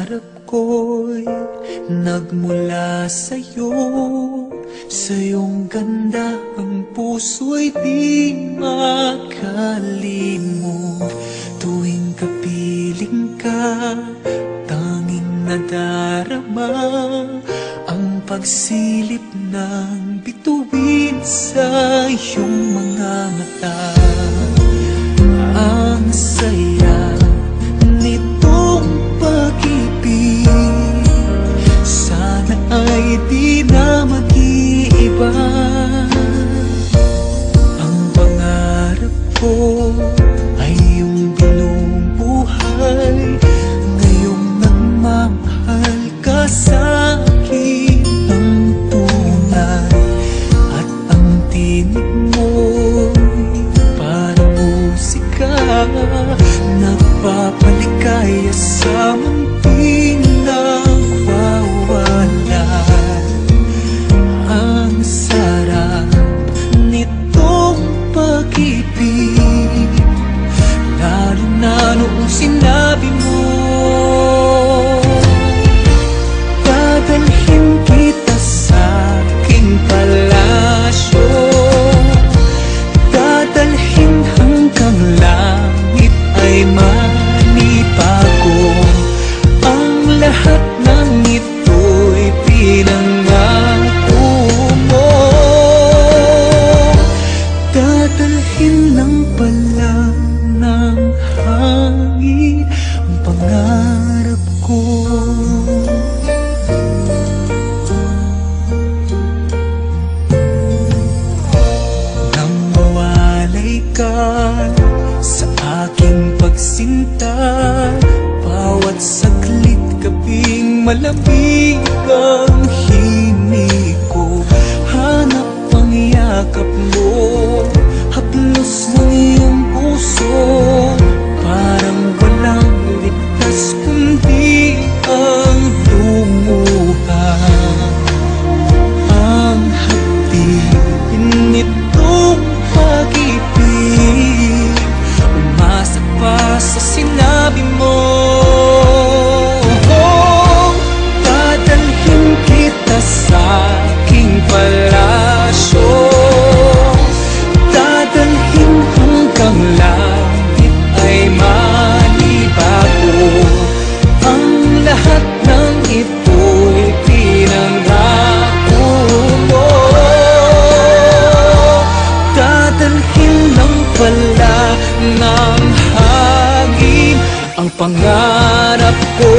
pangarap ko'y nagmula sa'yo. Sa iyong ganda ang puso'y di makalimot. Tuwing kapiling ka, tanging nadarama ang pagsilip ng bituin sa iyong mga mata. Ang saya nitong pag-ibig, sana ay di na mag-iiba. Ang pangarap ko ay yung binubuhay ngayong nagmamahal ka sa'kin ng tunay. At ang tinig mo'y parang musika, nagpapaligaya sa munting nagwawala. Ang sarap nitong pag-ibig, lalo na noong sinabi mo, dadalhin kita sa aking palasyo, dadalhin hanggang langit ay manibago. Ang lahat ng ito'y pinangako mo, dadalhin ng pala ng hangin ang pangarap ko. Nang mawalay ka sa aking pagsinta, bawat saglit gabing malamig ang himig ko. Hanap ang yakap mo, haplos ng iyong puso, parang walang ligtas kundi ang lumuha. Ang haptin nitong pag-ibig, umasa pa sa sinabi mo. Dadalhin kita sa aking palasyo, dadalhin hanggang langit ay manibago. Ang lahat ng ito'y pinangako mo, dadalhin ng pala ng hangin ang pangarap ko.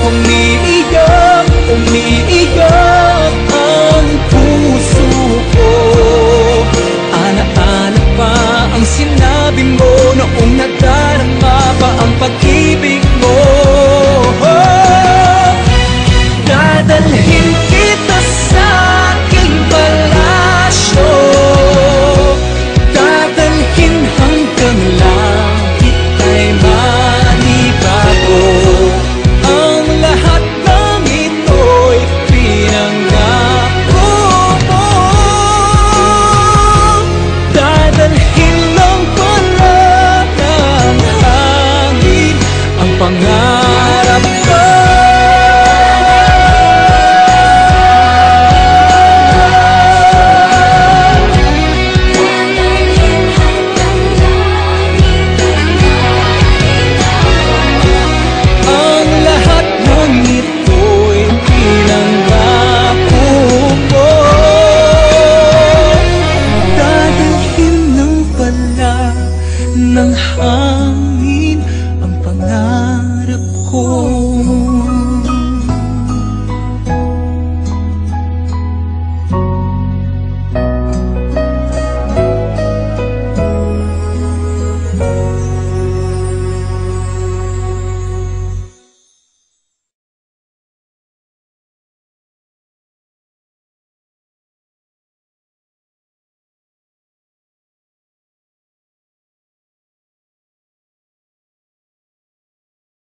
Umiiyak, umiiyak ang puso ko, alaala pa ang sinabi mo noong nadarama pa ang pag-ibig mo. Dadalhin kita sa aking palasyo, dadalhin hanggang langit ay manibago. Ang lahat ng ito'y pinangako mo, dadalhin lang pala ng hangin ang pangarap ko. Ang lahat ng ito'y pinangako mo, dadalhin ng pala ng hangin ang pangarap ko.